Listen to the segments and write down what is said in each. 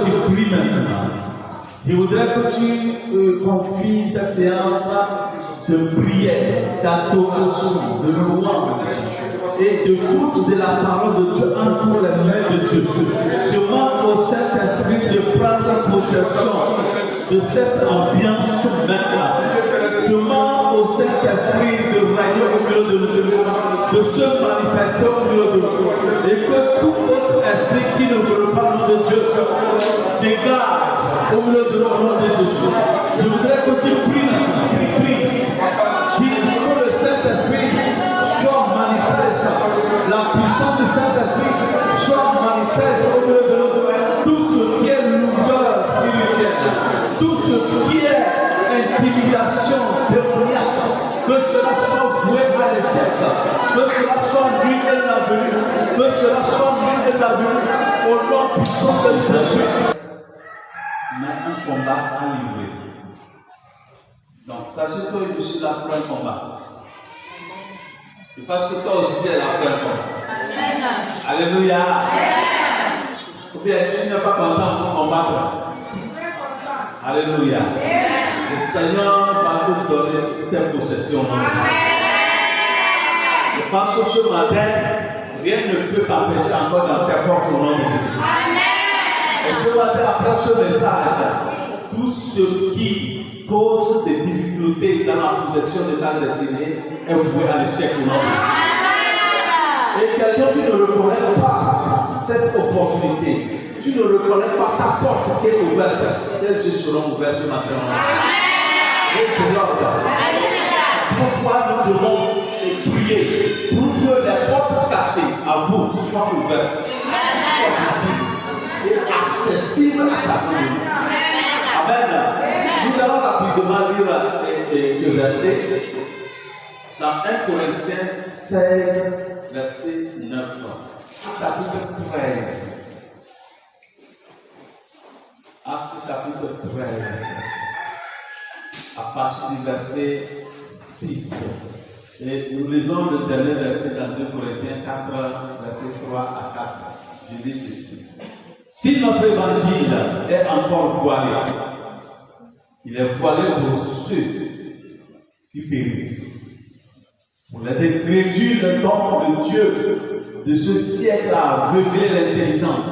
que tu pries maintenant. Je voudrais que tu confies cette séance de prière, d'adoration, de louange et de écoute de la parole de Dieu entre les mains de Dieu. Demande au Saint-Esprit de prendre possession de cette ambiance maintenant. Demande au Saint-Esprit de régner au milieu de nous, de se manifester au milieu de nous, et que tout autre esprit qui ne veut pas le nom de Dieu dégage au milieu de nous au nom de Jésus. Je voudrais que tu pries maintenant, prie. Que le Saint-Esprit soit manifeste, la puissance du Saint-Esprit soit manifeste au milieu de nous. Tout ce qui est lourdeur spirituelle, tout ce qui est intimidation démoniaque, que cela soit voué à l'échec, que cela soit nul et l'avenu, que cela soit nul et l'avenu, au nom puissant de Jésus. Mais un combat à livrer. Donc, sachez que je suis là pour un combat. Et parce que toi aussi tu es là pour un combat. Alléluia. Ou bien tu n'es pas content pour combattre. Alléluia. Le Seigneur va te donner toutes tes possessions. Je pense que ce matin, rien ne peut t'empêcher encore dans tes portes au nom de Jésus. Et ce matin, après ce message, tout ce qui cause des difficultés dans la possession de ta destinée est voué à l'échec au nom de Jésus. Et quelqu'un qui ne reconnaît pas cette opportunité, tu ne reconnais pas ta porte qui est ouverte, tes yeux seront ouverts ce matin. Pourquoi nous devons prier pour que les portes cachées à vous soient ouvertes, soient visibles et accessibles à chacun de nous. Amen. Nous allons rapidement lire le verset dans 1 Corinthiens 16, verset 9, chapitre 13. Acte chapitre 13, à partir du verset 6. Et nous lisons le dernier verset dans 2 Corinthiens 4, verset 3 à 4. Je dis ceci. Si notre évangile est encore voilé, il est voilé pour ceux qui périssent. Pour les incrédules, le don de Dieu de ce siècle a aveuglé l'intelligence,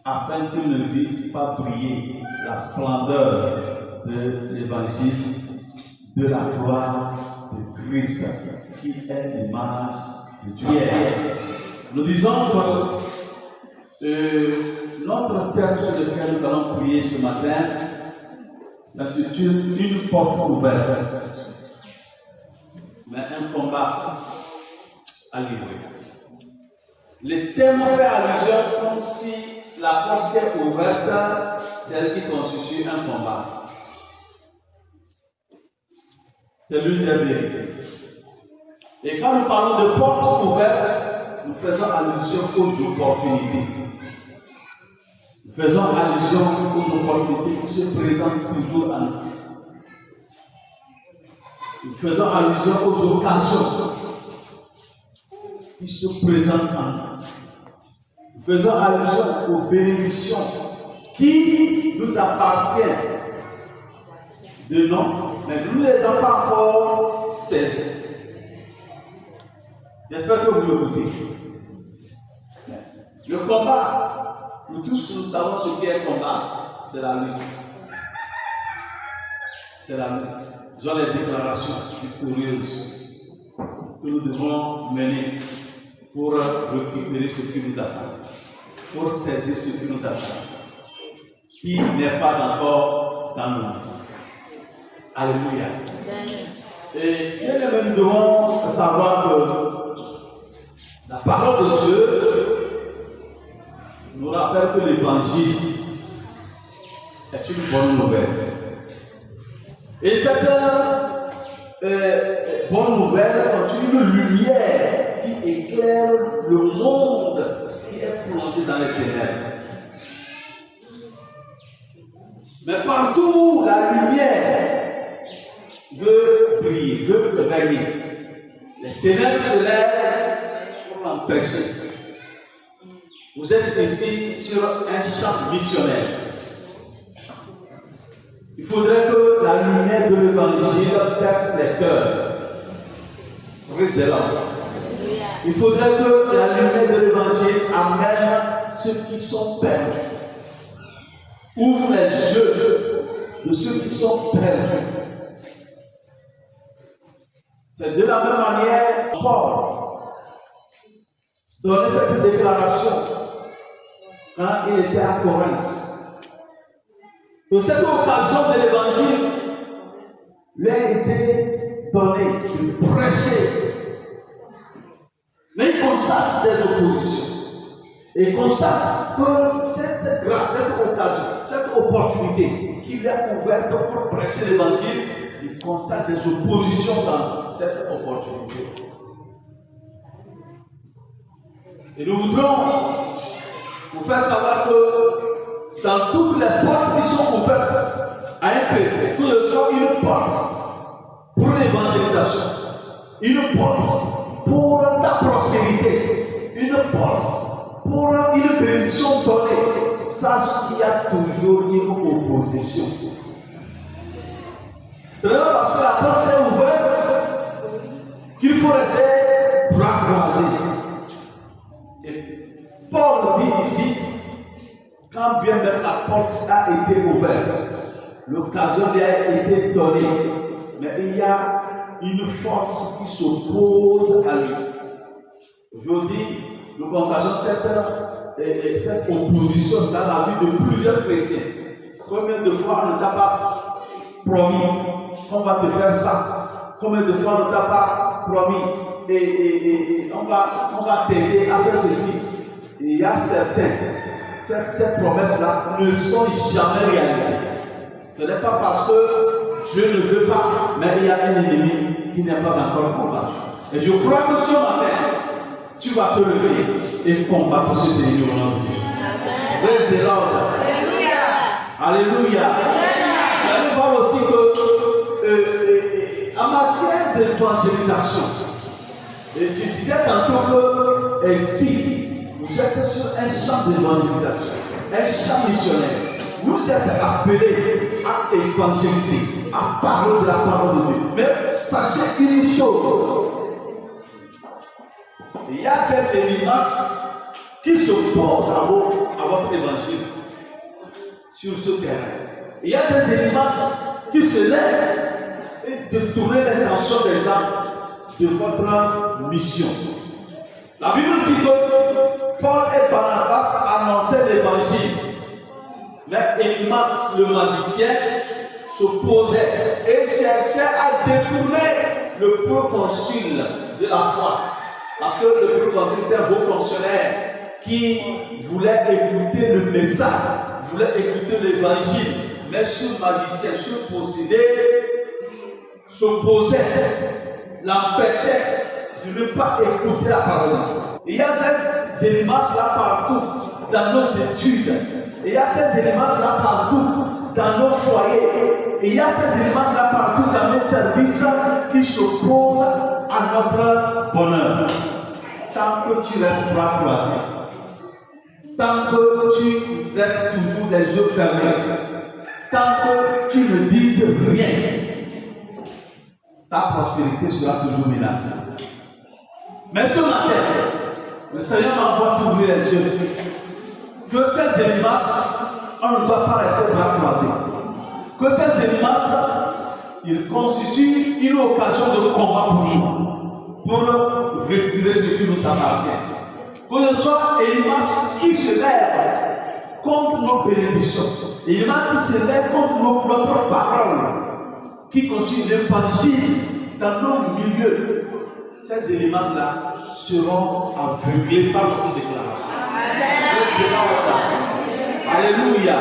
afin qu'ils ne vissent pas briller la splendeur de l'évangile de la gloire de Christ, qui est l'image de Dieu. Nous disons que notre thème sur lequel nous allons prier ce matin s'intitule Une porte ouverte, mais un combat à livrer. Le thème fait allusion comme si la porte qui est ouverte, c'est elle qui constitue un combat. C'est l'une des vérités. Et quand nous parlons de porte ouverte, nous faisons allusion aux opportunités. Nous faisons allusion aux opportunités qui se présentent toujours à nous. Nous faisons allusion aux occasions qui se présentent à nous. Nous faisons allusion aux bénédictions qui nous appartiennent de nom, mais nous ne les avons pas encore saisies. J'espère que vous m'écoutez. Le combat, nous tous nous savons ce qu'est un combat, c'est la lutte. C'est la lutte. Ce sont les déclarations victorieuses que nous devons mener pour récupérer ce qui nous attend, pour saisir ce qui nous attend, qui n'est pas encore dans nous. Alléluia. Et nous devons savoir que la parole de Dieu nous rappelle que l'évangile est une bonne nouvelle. Et cette bonne nouvelle constitue une lumière qui éclaire le monde qui est plongé dans les ténèbres. Mais partout la lumière veut briller, veut régner, les ténèbres se lèvent pour l'empêcher. Vous êtes ici sur un champ missionnaire. Il faudrait que la lumière de l'évangile perce les cœurs. Il faudrait que la lumière de l'évangile amène ceux qui sont perdus. Ouvre les yeux de ceux qui sont perdus. C'est de la même manière, Paul donnait cette déclaration quand il était à Corinthe. De cette occasion de l'évangile, lui a été donné de prêcher. Mais il constate des oppositions. Et il constate que cette grâce, cette occasion, cette opportunité qu'il a ouverte pour prêcher l'évangile, il constate des oppositions dans cette opportunité. Et nous voudrons vous faire savoir que dans toutes les portes qui sont ouvertes à un chrétien, que ce soit une porte pour l'évangélisation, une porte pour ta prospérité, une porte pour une bénédiction donnée, sache qu'il y a toujours une opposition. Ce n'est pas parce que la porte est ouverte qu'il faut rester bras croisés. Et Paul dit ici, quand bien même la porte a été ouverte, l'occasion lui a été donnée, mais il y a une force qui s'oppose à lui. Aujourd'hui, nous constatons cette opposition dans la vie de plusieurs chrétiens. Combien de fois on ne t'a pas promis qu'on va te faire ça? Combien de fois on ne t'a pas promis et on va t'aider à faire ceci? Et il y a ces promesses-là ne sont jamais réalisées. Ce n'est pas parce que Dieu ne veut pas, mais il y a un ennemi qui n'est pas encore combattu. Et je crois que ce matin, tu vas te lever et combattre cet ennemi au nom de Dieu. Praise the Lord. Alléluia. Vous allez voir aussi que en matière d'évangélisation, et tu disais tantôt que si vous êtes sur un champ d'évangélisation, un champ missionnaire, vous êtes appelés à évangéliser, à parler de la parole de Dieu. Mais sachez une chose, il y a des limaces qui s'opposent à votre évangile sur ce terrain. Il y a des limaces qui se lèvent et détournent l'attention des gens de votre mission. La Bible dit que Paul et Barnabas annonçaient l'évangile. Mais Elimas, le magicien, s'opposait et cherchait à détourner le proconsul de la foi. Parce que le proconsul était un beau fonctionnaire qui voulait écouter le message, voulait écouter l'évangile. Mais ce magicien, ce possédé, s'opposait, l'empêchait de ne pas écouter la parole. Il y a ces Elimas-là partout dans nos études. Il y a ces éléments-là partout dans nos foyers. Il y a ces éléments-là partout dans nos services qui s'opposent à notre bonheur. Tant que tu restes bras croisés, tant que tu restes toujours les yeux fermés, tant que tu ne dises rien, ta prospérité sera toujours menacée. Mais ce matin, le Seigneur m'envoie t'ouvrir les yeux. Que ces éléments, on ne doit pas rester bras croisés. Que ces éléments, ils constituent une occasion de combat pour nous, pour retirer ce qui nous appartient. Que ce soit éléments qui se lèvent contre nos bénédictions, éléments qui se lèvent contre notre parole, qui constituent l'évangile dans nos milieux. Ces éléments-là seront aveuglés par notre déclaration. Alléluia.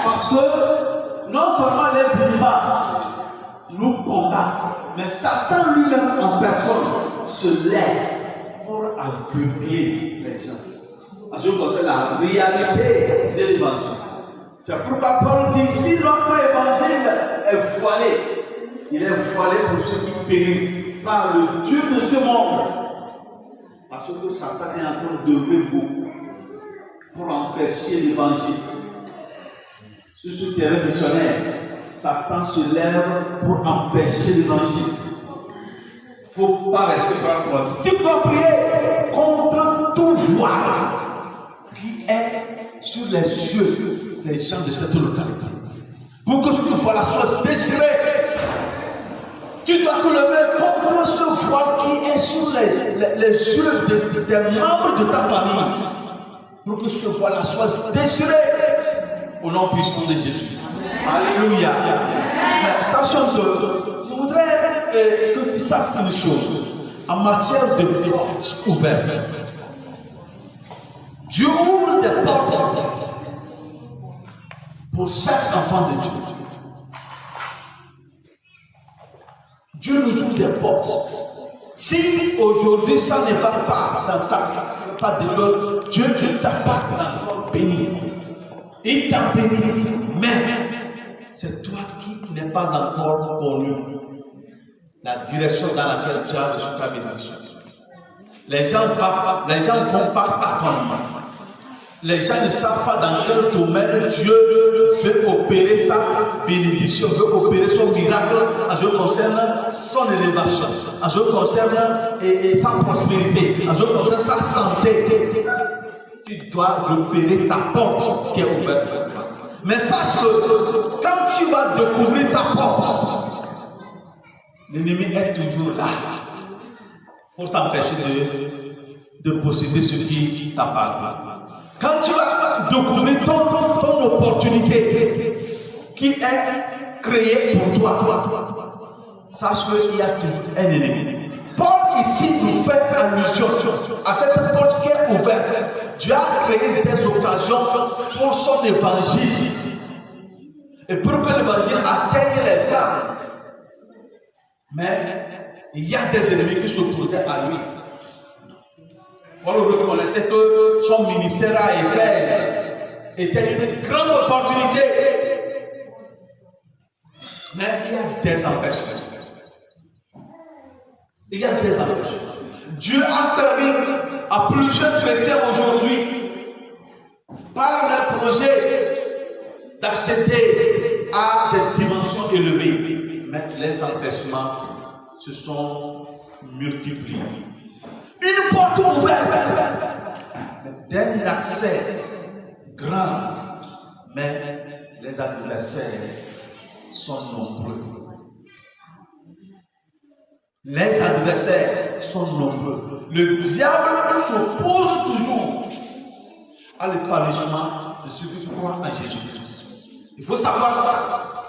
Parce que non seulement les ennemis nous combattent, mais Satan lui-même en personne se lève pour aveugler les gens. Parce que c'est la réalité de l'évangile. C'est pourquoi Paul dit, si notre évangile est voilé, il est voilé pour ceux qui périssent par le Dieu de ce monde. Parce que Satan est en train d'œuvrer beaucoup pour empêcher l'évangile. Sur ce terrain missionnaire, Satan se lève pour empêcher l'évangile. Il ne faut pas rester par la. Tu dois prier contre tout voile qui est sur les yeux des gens de cette localité. Pour que ce voile soit déchiré. Tu dois te lever contre ce voile qui est sur les yeux des membres de ta famille. Pour que ce voile soit déchiré. Au nom puissant de Jésus. Alléluia. Sachant que je voudrais que tu saches une chose. En matière de portes ouvertes, Dieu ouvre des portes pour chaque enfant de Dieu. Dieu nous ouvre des portes. Si aujourd'hui ça n'est pas dans ta de Dieu ne t'a pas encore béni. Il t'a béni, mais c'est toi qui n'es pas encore connu la direction dans laquelle tu as reçu ta bénédiction. Les gens ne vont pas attendre. Les gens ne savent pas dans quel domaine Dieu veut opérer sa bénédiction, veut opérer son miracle en ce qui concerne son élévation, en ce qui concerne sa prospérité, en ce qui concerne sa santé. Tu dois repérer ta porte qui est ouverte. Mais sache que quand tu vas découvrir ta porte, l'ennemi est toujours là pour t'empêcher de posséder ce qui t'appartient. Quand tu vas découvrir ton opportunité qui est créée pour toi, sache qu'il y a toujours un ennemi. Paul ici nous fait allusion à cette porte qui est ouverte. Dieu a créé des occasions pour son évangile et pour que l'évangile atteigne les âmes. Mais il y a des ennemis qui s'opposaient à lui. On reconnaissait que son ministère à Éphèse était une grande opportunité. Mais il y a des empêchements. Il y a des empêchements. Dieu a permis à plusieurs chrétiens aujourd'hui, par leur projet, d'accéder à des dimensions élevées. Mais les empêchements se sont multipliés. Une porte ouverte, d'un accès grand, mais les adversaires sont nombreux. Les adversaires sont nombreux. Le diable s'oppose toujours à l'épanouissement de ceux qui croient en Jésus-Christ. Il faut savoir ça.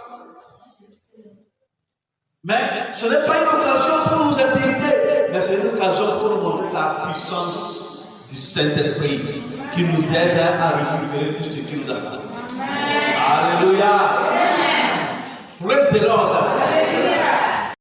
Mais ce n'est pas une occasion pour nous intimider, mais c'est une occasion pour nous montrer la puissance du Saint-Esprit qui nous aide à récupérer tout ce qui nous appartient. Alléluia. Praise the Lord.